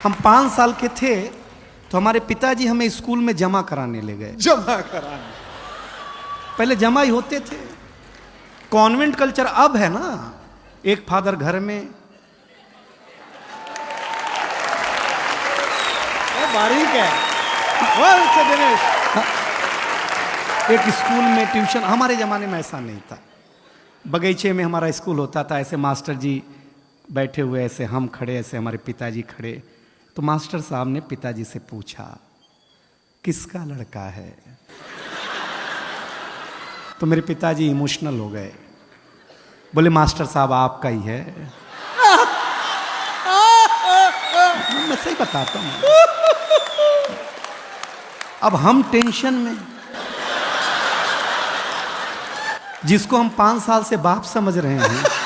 हम 5 साल के थे तो हमारे पिताजी हमें स्कूल में जमा कराने ले गए। जमा कराने? पहले जमा ही होते थे, कॉन्वेंट कल्चर अब है ना, एक फादर घर में। बारीक है दिनेश। एक स्कूल में ट्यूशन, हमारे ज़माने में ऐसा नहीं था। बगीचे में हमारा स्कूल होता था, ऐसे मास्टर जी बैठे हुए, ऐसे हम खड़े, ऐसे हमारे पिताजी खड़े। तो मास्टर साहब ने पिताजी से पूछा किसका लड़का है, तो मेरे पिताजी इमोशनल हो गए, बोले मास्टर साहब आपका ही है। मैं सही बताता हूँ। अब हम टेंशन में, जिसको हम 5 साल से बाप समझ रहे हैं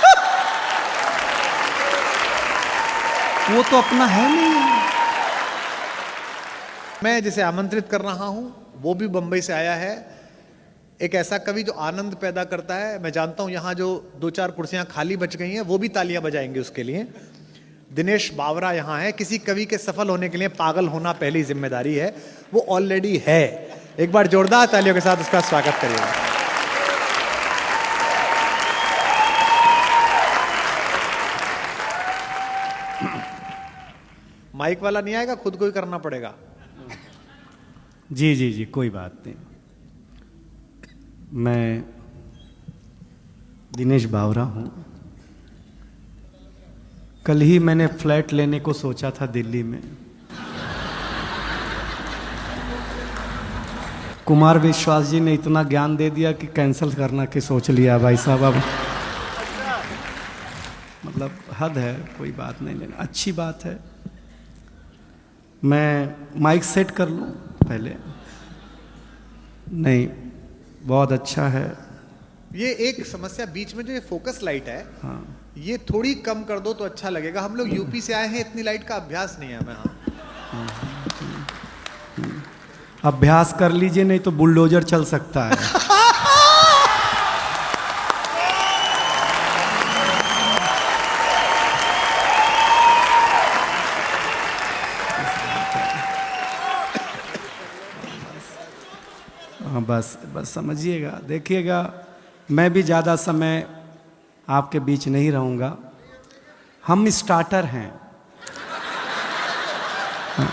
वो तो अपना है नहीं। मैं जिसे आमंत्रित कर रहा हूं वो भी बंबई से आया है, एक ऐसा कवि जो आनंद पैदा करता है। मैं जानता हूं यहां जो 2-4 कुर्सियां खाली बच गई हैं वो भी तालियां बजाएंगे उसके लिए। दिनेश बावरा यहां है। किसी कवि के सफल होने के लिए पागल होना पहली जिम्मेदारी है, वो ऑलरेडी है। एक बार जोरदार तालियों के साथ उसका स्वागत करिएगा। माइक वाला नहीं आएगा, खुद को ही करना पड़ेगा। जी जी जी, कोई बात नहीं। मैं दिनेश बावरा हूँ। कल ही मैंने फ्लैट लेने को सोचा था दिल्ली में। कुमार विश्वास जी ने इतना ज्ञान दे दिया कि कैंसिल करना के सोच लिया भाई साहब। अब मतलब हद है, कोई बात नहीं लेना, अच्छी बात है। मैं माइक सेट कर लूँ पहले? नहीं, बहुत अच्छा है। ये एक समस्या बीच में जो ये फोकस लाइट है, हाँ, ये थोड़ी कम कर दो तो अच्छा लगेगा। हम लोग यूपी से आए हैं, इतनी लाइट का अभ्यास नहीं है हमें। अभ्यास कर लीजिए, नहीं तो बुलडोजर चल सकता है। हाँ, बस बस समझिएगा, देखिएगा मैं भी ज़्यादा समय आपके बीच नहीं रहूँगा। हम स्टार्टर हैं। हाँ,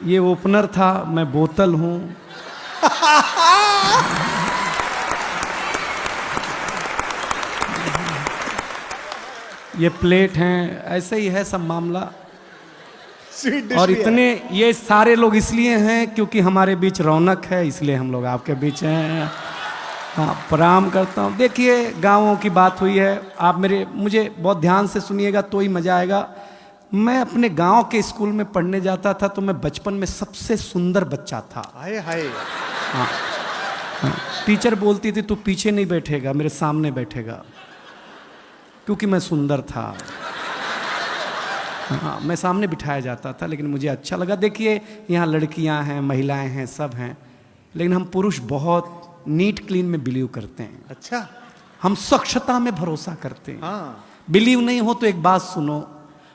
ये ओपनर था, मैं बोतल हूँ। ये प्लेट हैं, ऐसे ही है सब मामला। और इतने ये सारे लोग इसलिए हैं क्योंकि हमारे बीच रौनक है, इसलिए हम लोग आपके बीच हैं। हाँ, प्रणाम करता हूँ। देखिए, गाँवों की बात हुई है, आप मुझे बहुत ध्यान से सुनिएगा तो ही मज़ा आएगा। मैं अपने गांव के स्कूल में पढ़ने जाता था तो मैं बचपन में सबसे सुंदर बच्चा था। हाय हाय। हाँ, हाँ, टीचर बोलती थी तू पीछे नहीं बैठेगा, मेरे सामने बैठेगा, क्योंकि मैं सुंदर था। हाँ, मैं सामने बिठाया जाता था, लेकिन मुझे अच्छा लगा। देखिए, यहाँ लड़कियाँ हैं, महिलाएं हैं, सब हैं, लेकिन हम पुरुष बहुत नीट क्लीन में बिलीव करते हैं। अच्छा, हम स्वच्छता में भरोसा करते हैं। हाँ। बिलीव नहीं हो तो एक बात सुनो,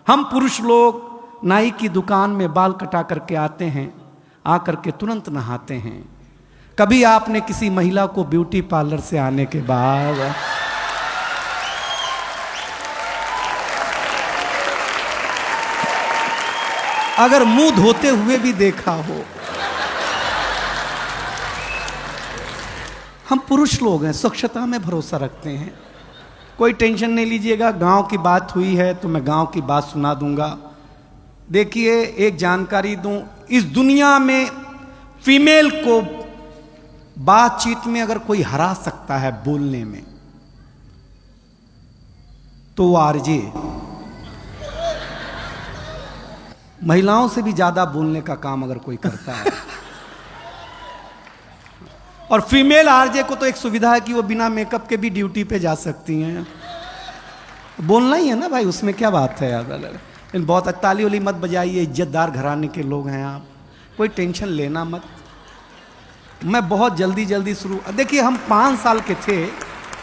हम पुरुष लोग नाई की दुकान में बाल कटा करके आते हैं, आकर के तुरंत नहाते हैं। कभी आपने किसी महिला को ब्यूटी पार्लर से आने के बाद अगर मुंह धोते हुए भी देखा हो? हम पुरुष लोग हैं, स्वच्छता में भरोसा रखते हैं। कोई टेंशन नहीं लीजिएगा, गांव की बात हुई है तो मैं गांव की बात सुना दूंगा। देखिए, एक जानकारी दूं, इस दुनिया में फीमेल को बातचीत में अगर कोई हरा सकता है बोलने में, तो वो आरजे। महिलाओं से भी ज्यादा बोलने का काम अगर कोई करता है। और फीमेल आरजे को तो एक सुविधा है कि वो बिना मेकअप के भी ड्यूटी पे जा सकती हैं। बोलना ही है ना भाई, उसमें क्या बात है यार। लेकिन बहुत ताली वाली मत बजाइए, इज्जतदार घराने के लोग हैं आप, कोई टेंशन लेना मत। मैं बहुत जल्दी शुरू, देखिए हम 5 साल के थे।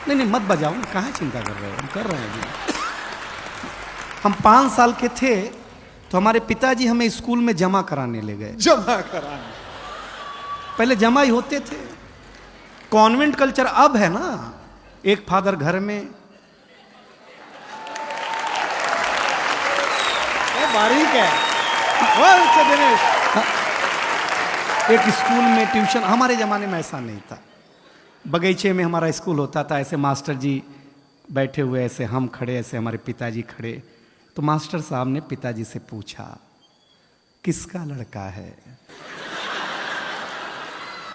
नहीं मत बजाओ, कहाँ चिंता कर रहे हो, हम कर रहे हैं। हम 5 साल के थे तो हमारे पिताजी हमें स्कूल में जमा कराने ले गए। जमा कराने, पहले जमा ही होते थे, कॉन्वेंट कल्चर अब है ना, एक फादर घर में। बारीक है वो दिनेश। एक स्कूल में ट्यूशन, हमारे जमाने में ऐसा नहीं था। बगीचे में हमारा स्कूल होता था, ऐसे मास्टर जी बैठे हुए, ऐसे हम खड़े, ऐसे हमारे पिताजी खड़े। तो मास्टर साहब ने पिताजी से पूछा किसका लड़का है?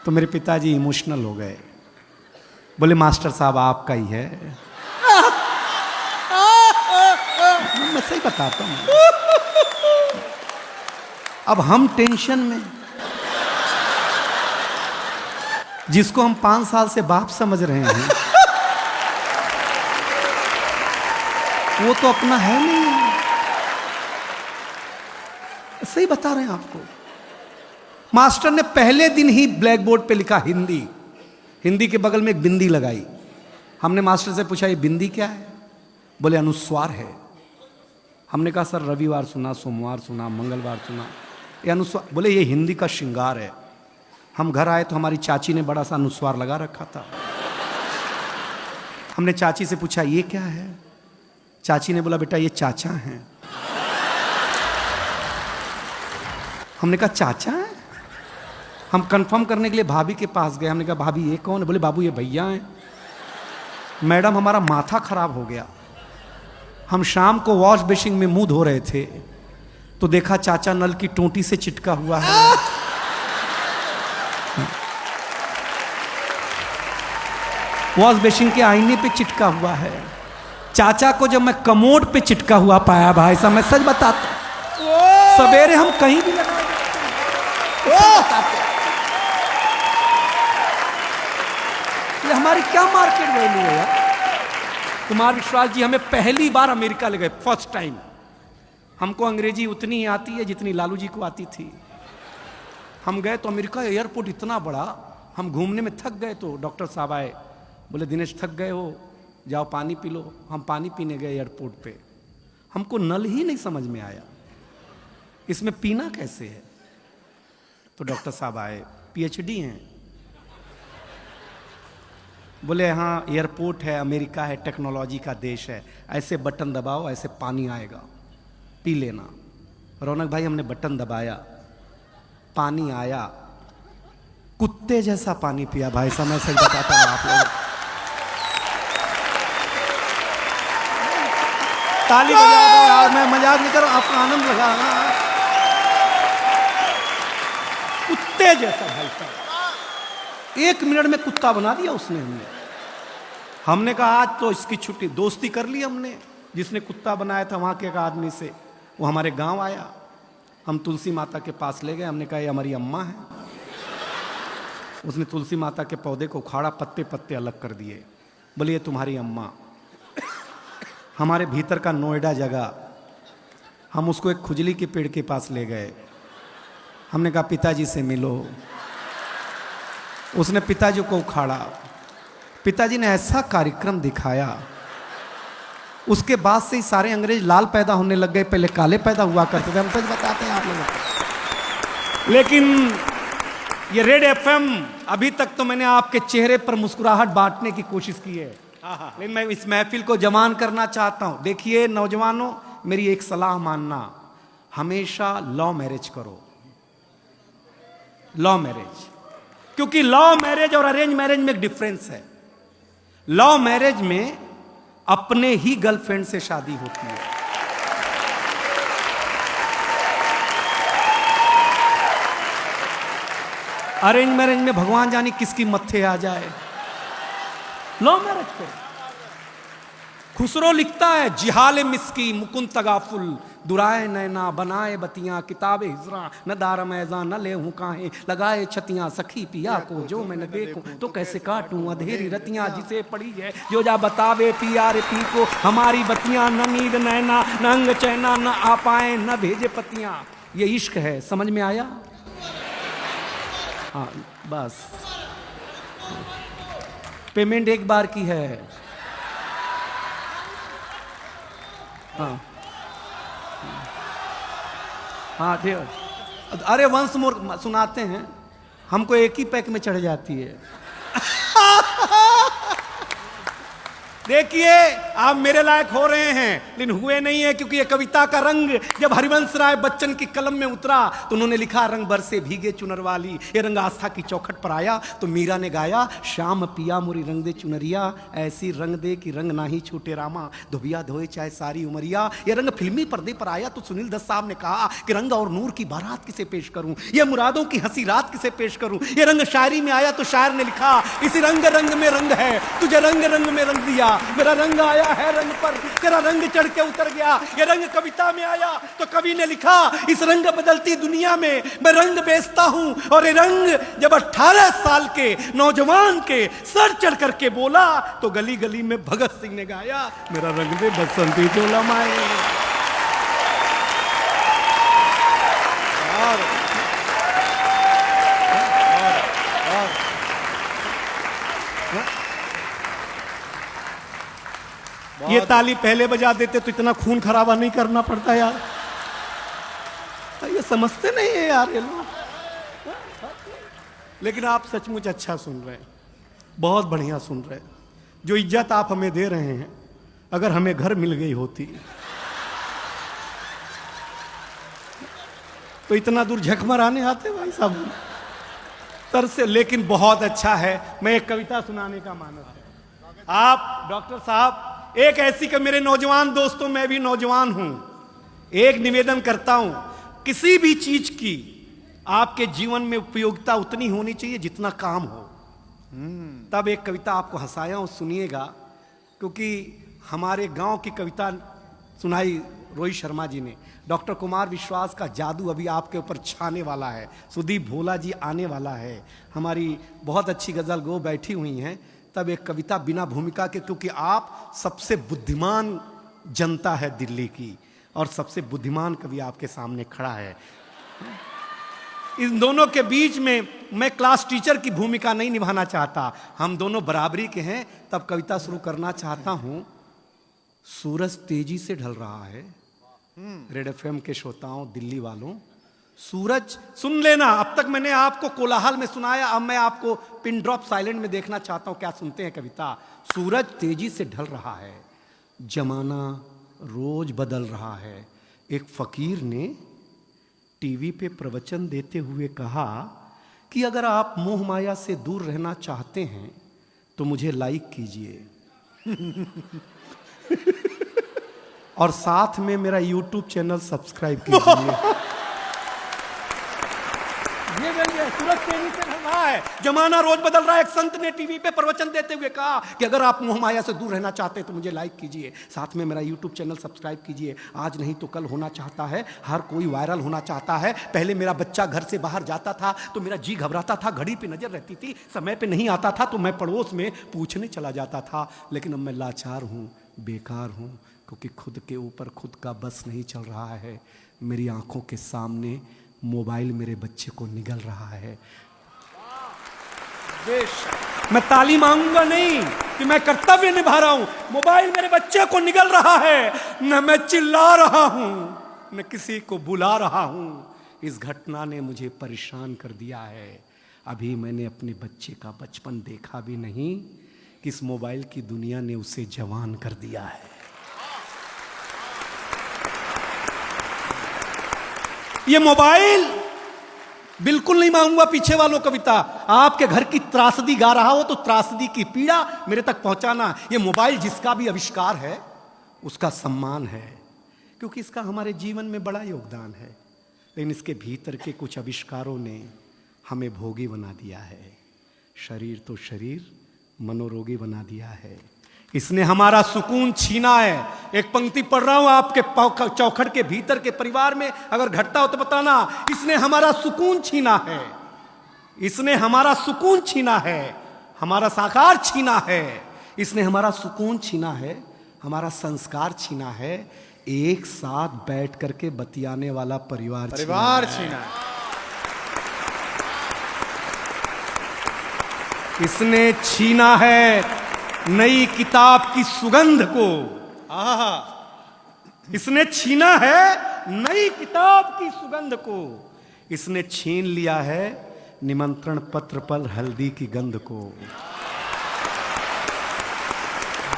तो मेरे पिताजी इमोशनल हो गए, बोले मास्टर साहब आपका ही है। मैं सही बताता हूं, अब हम टेंशन में, जिसको हम 5 साल से बाप समझ रहे हैं वो तो अपना है नहीं। सही बता रहे हैं आपको। मास्टर ने पहले दिन ही ब्लैक बोर्ड पे लिखा हिंदी, हिंदी के बगल में एक बिंदी लगाई। हमने मास्टर से पूछा ये बिंदी क्या है? बोले अनुस्वार है। हमने कहा सर रविवार सुना, सोमवार सुना, मंगलवार सुना, ये अनुस्वार? बोले ये हिंदी का श्रृंगार है। हम घर आए तो हमारी चाची ने बड़ा सा अनुस्वार लगा रखा था। हमने चाची से पूछा ये क्या है? चाची ने बोला बेटा ये चाचा हैं। हमने कहा चाचा है? हम कंफर्म करने के लिए भाभी के पास गए। हमने कहा भाभी ये कौन है? बोले बाबू ये भैया हैं। मैडम हमारा माथा खराब हो गया। हम शाम को वॉश बेसिन में मुंह धो रहे थे तो देखा चाचा नल की टोंटी से चिटका हुआ है। वॉश बेसिन के आईने पे चिटका हुआ है। चाचा को जब मैं कमोड पे चिटका हुआ पाया भाई साहब, मैं सच बताता, सवेरे हम कहीं भी लगा ये हमारी क्या मार्केट वैल्यू है यार। कुमार विश्वास जी हमें पहली बार अमेरिका ले गए, फर्स्ट टाइम। हमको अंग्रेजी उतनी ही आती है जितनी लालू जी को आती थी। हम गए तो अमेरिका एयरपोर्ट इतना बड़ा, हम घूमने में थक गए तो डॉक्टर साहब आए, बोले दिनेश थक गए हो, जाओ पानी पी लो। हम पानी पीने गए एयरपोर्ट पे, हमको नल ही नहीं समझ में आया, इसमें पीना कैसे है। तो डॉक्टर साहब आए, पीएचडी हैं, बोले हाँ एयरपोर्ट है, अमेरिका है, टेक्नोलॉजी का देश है, ऐसे बटन दबाओ ऐसे पानी आएगा, पी लेना। रौनक भाई हमने बटन दबाया, पानी आया, कुत्ते जैसा पानी पिया भाई साहब, मैं सही बताता हूँ आप लोग। ताली बजा दो यार, मैं मजाक नहीं कर रहा, आपका आनंद लगा। कुत्ते जैसा भाई साहब, 1 मिनट में कुत्ता बना दिया उसने। हमने कहा आज तो इसकी छुट्टी, दोस्ती कर ली हमने। जिसने कुत्ता बनाया था वहां के एक आदमी से, वो हमारे गांव आया, हम तुलसी माता के पास ले गए। हमने कहा ये हमारी अम्मा है। उसने तुलसी माता के पौधे को उखाड़ा, पत्ते पत्ते अलग कर दिए, बोले ये तुम्हारी अम्मा। हमारे भीतर का नोएडा जगह, हम उसको एक खुजली के पेड़ के पास ले गए। हमने कहा पिताजी से मिलो। उसने पिताजी को उखाड़ा, पिताजी ने ऐसा कार्यक्रम दिखाया, उसके बाद से ही सारे अंग्रेज लाल पैदा होने लग गए, पहले काले पैदा हुआ करते थे। हम सच बताते हैं आप लोगों को। लेकिन ये रेड एफएम, अभी तक तो मैंने आपके चेहरे पर मुस्कुराहट बांटने की कोशिश की है, लेकिन मैं इस महफिल को जवान करना चाहता हूं। देखिए नौजवानों, मेरी एक सलाह मानना, हमेशा लव मैरिज करो, लव मैरिज। क्योंकि लव मैरिज और अरेंज मैरिज में एक डिफरेंस है। लव मैरिज में अपने ही गर्लफ्रेंड से शादी होती है, अरेंज मैरिज में भगवान जाने किसकी मत्थे आ जाए। लव मैरिज करो। खुसरो लिखता है जिहाल मिस्की मुकुंद तगाफुल, दुराए नैना बनाए बतियां, किताबे हिजरा न दार मैजा न ले हूं काहे, लगाए छतियां सखी पिया को जो मैं न देखूं तो कैसे काटूं अधेरी रतियां, जिसे पड़ी है जो जा बतावे पिया रे पी को, हमारी बतियां न नींद नैना न अंग चैना, न आ पाए न भेजे पतियां। ये इश्क है, समझ में आया? हाँ बस, पेमेंट एक बार की है। हाँ हाँ ठीक। अरे वंस मोर सुनाते हैं, हमको एक ही पैक में चढ़ जाती है। देखिए आप मेरे लायक हो रहे हैं, लेकिन हुए नहीं है, क्योंकि ये कविता का रंग जब हरिवंश राय बच्चन की कलम में उतरा तो उन्होंने लिखा, रंग बरसे भीगे चुनर वाली। ये रंग आस्था की चौखट पर आया तो मीरा ने गाया, श्याम पिया मोरी रंग दे चुनरिया, ऐसी रंग दे कि रंग ना ही छूटे रामा, धोबिया धोए चाहे सारी उमरिया। ये रंग फिल्मी पर्दे पर आया तो सुनील दत्त साहब ने कहा कि रंग और नूर की बारात किसे पेश करूं, ये मुरादों की हंसी रात किसे पेश करूं। ये रंग शायरी में आया तो शायर ने लिखा, इसी रंग रंग में रंग है, तुझे रंग रंग में रंग दिया, मेरा रंग आया है रंग पर, तेरा रंग चढ़ के उतर गया। ये रंग कविता में आया तो कवि ने लिखा, इस रंग बदलती दुनिया में मैं रंग बेचता हूं। और ये रंग जब 18 साल के नौजवान के सर चढ़ करके बोला तो गली गली में भगत सिंह ने गाया, मेरा रंग दे बसंती चोला माए। ये ताली पहले बजा देते तो इतना खून खराबा नहीं करना पड़ता यार। ये समझते नहीं है यार ये लोग। लेकिन आप सचमुच अच्छा सुन रहे हैं, बहुत बढ़िया सुन रहे हैं। जो इज्जत आप हमें दे रहे हैं, अगर हमें घर मिल गई होती तो इतना दूर झक मराने आते भाई साहब तर से। लेकिन बहुत अच्छा है, मैं एक कविता सुनाने का मानस है। आप डॉक्टर साहब एक ऐसी कि मेरे नौजवान दोस्तों, मैं भी नौजवान हूं, एक निवेदन करता हूं, किसी भी चीज की आपके जीवन में उपयोगिता उतनी होनी चाहिए जितना काम हो। तब एक कविता आपको हंसाया हूं, सुनिएगा, क्योंकि हमारे गांव की कविता सुनाई रोहित शर्मा जी ने। डॉक्टर कुमार विश्वास का जादू अभी आपके ऊपर छाने वाला है, सुदीप भोला जी आने वाला है, हमारी बहुत अच्छी गजल गो बैठी हुई हैं। तब एक कविता बिना भूमिका के, क्योंकि आप सबसे बुद्धिमान जनता है दिल्ली की और सबसे बुद्धिमान कवि आपके सामने खड़ा है। इन दोनों के बीच में मैं क्लास टीचर की भूमिका नहीं निभाना चाहता, हम दोनों बराबरी के हैं। तब कविता शुरू करना चाहता हूं। सूरज तेजी से ढल रहा है, रेड एफएम के श्रोताओं, दिल्ली वालों, सूरज सुन लेना। अब तक मैंने आपको कोलाहल में सुनाया, अब मैं आपको पिन ड्रॉप साइलेंट में देखना चाहता हूं, क्या सुनते हैं कविता। सूरज तेजी से ढल रहा है, जमाना रोज बदल रहा है। एक फकीर ने टीवी पे प्रवचन देते हुए कहा कि अगर आप मोह माया से दूर रहना चाहते हैं तो मुझे लाइक कीजिए और साथ में मेरा यूट्यूब चैनल सब्सक्राइब कीजिए। सूरज तेजी से ढल रहा है, जमाना रोज बदल रहा है। एक संत ने टीवी पे प्रवचन देते हुए कहा कि अगर आप मोह माया से दूर रहना चाहते हैं तो मुझे लाइक कीजिए, साथ में मेरा यूट्यूब चैनल सब्सक्राइब कीजिए। आज नहीं तो कल होना चाहता है, हर कोई वायरल होना चाहता है। पहले मेरा बच्चा घर से बाहर जाता था तो मेरा जी घबराता था, घड़ी पे नजर रहती थी, समय पे नहीं आता था तो मैं पड़ोस में पूछने चला जाता था। लेकिन अब मैं लाचार हूँ, बेकार हूँ, क्योंकि खुद के ऊपर खुद का बस नहीं चल रहा है। मेरी आंखों के सामने मोबाइल मेरे बच्चे को निगल रहा है। मैं ताली मांगूंगा नहीं कि मैं कर्तव्य निभा रहा हूं, मोबाइल मेरे बच्चे को निगल रहा है। न मैं चिल्ला रहा हूं, न किसी को बुला रहा हूं। इस घटना ने मुझे परेशान कर दिया है। अभी मैंने अपने बच्चे का बचपन देखा भी नहीं कि इस मोबाइल की दुनिया ने उसे जवान कर दिया है। ये मोबाइल बिल्कुल नहीं मांगूंगा पीछे वालों कविता, आपके घर की त्रासदी गा रहा हो तो त्रासदी की पीड़ा मेरे तक पहुंचाना। ये मोबाइल जिसका भी आविष्कार है उसका सम्मान है, क्योंकि इसका हमारे जीवन में बड़ा योगदान है। लेकिन इसके भीतर के कुछ आविष्कारों ने हमें भोगी बना दिया है। शरीर तो शरीर, मनोरोगी बना दिया है। इसने हमारा सुकून छीना है। एक पंक्ति पढ़ रहा हूं आपके चौखट के भीतर के परिवार में, अगर घटता हो तो बताना। इसने हमारा सुकून छीना है, इसने हमारा सुकून छीना है, हमारा साकार छीना है। इसने हमारा सुकून छीना है, हमारा संस्कार छीना है। एक साथ बैठ करके बतियाने वाला परिवार छीना है। इसने छीना है नई किताब की सुगंध को। इसने छीना है नई किताब की सुगंध को, इसने छीन लिया है निमंत्रण पत्र पर हल्दी की गंध को।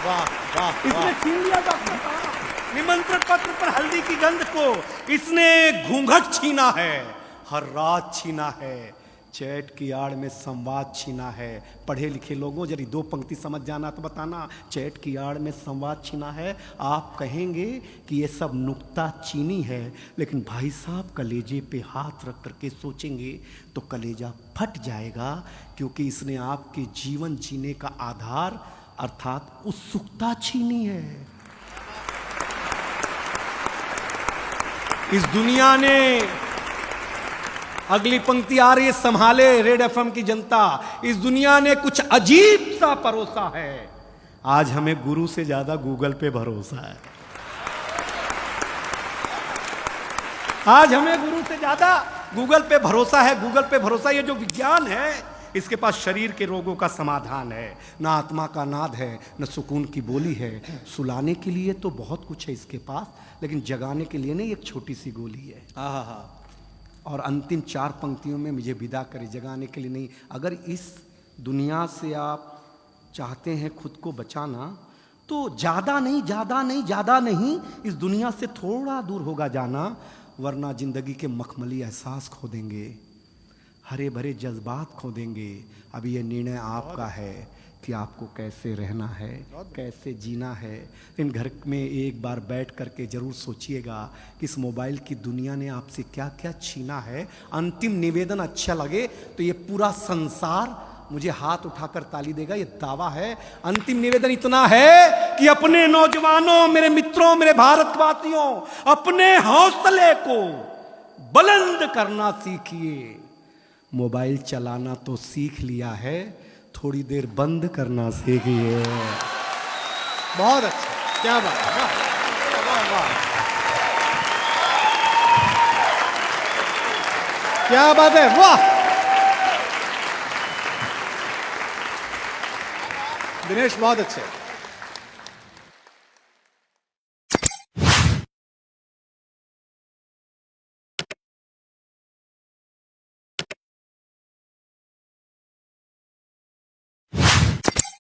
वाह वाह इसने छीन लिया डॉक्टर साहब निमंत्रण पत्र पर हल्दी की गंध को। इसने घूंघट छीना है, हर रात छीना है, चैट की आड़ में संवाद छीना है। पढ़े लिखे लोगों जरी दो पंक्ति समझ जाना तो बताना, चैट की आड़ में संवाद छीना है। आप कहेंगे कि ये सब नुक्ता चीनी है, लेकिन भाई साहब कलेजे पे हाथ रख करके सोचेंगे तो कलेजा फट जाएगा, क्योंकि इसने आपके जीवन जीने का आधार अर्थात उत्सुकता छीनी है। इस दुनिया ने, अगली पंक्ति आ रही है, संभाले रेड एफएम की जनता, इस दुनिया ने कुछ अजीब सा परोसा है। आज हमें गुरु से ज्यादा गूगल पे भरोसा है। आज हमें गुरु से ज्यादा गूगल पे भरोसा है। गूगल पे भरोसा, ये जो विज्ञान है, इसके पास शरीर के रोगों का समाधान है, ना आत्मा का नाद है, न सुकून की बोली है। सुलाने के लिए तो बहुत कुछ है इसके पास, लेकिन जगाने के लिए नहीं, एक छोटी सी गोली है। हाँ। और अंतिम 4 पंक्तियों में मुझे विदा करें, जगाने के लिए नहीं। अगर इस दुनिया से आप चाहते हैं खुद को बचाना, तो ज़्यादा नहीं, इस दुनिया से थोड़ा दूर होगा जाना, वरना जिंदगी के मखमली एहसास खो देंगे, हरे भरे जज्बात खो देंगे। अब ये निर्णय आपका है कि आपको कैसे रहना है, कैसे जीना है। इन घर में एक बार बैठ करके जरूर सोचिएगा कि इस मोबाइल की दुनिया ने आपसे क्या क्या छीना है। अंतिम निवेदन अच्छा लगे तो ये पूरा संसार मुझे हाथ उठाकर ताली देगा, ये दावा है। अंतिम निवेदन इतना है कि अपने नौजवानों, मेरे मित्रों, मेरे भारतवासियों, अपने हौसले को बुलंद करना सीखिए। मोबाइल चलाना तो सीख लिया है, थोड़ी देर बंद करना सीखिए। बहुत अच्छा, क्या बात है, वाह वाह, क्या बात है, वाह। दिनेश बहुत अच्छे।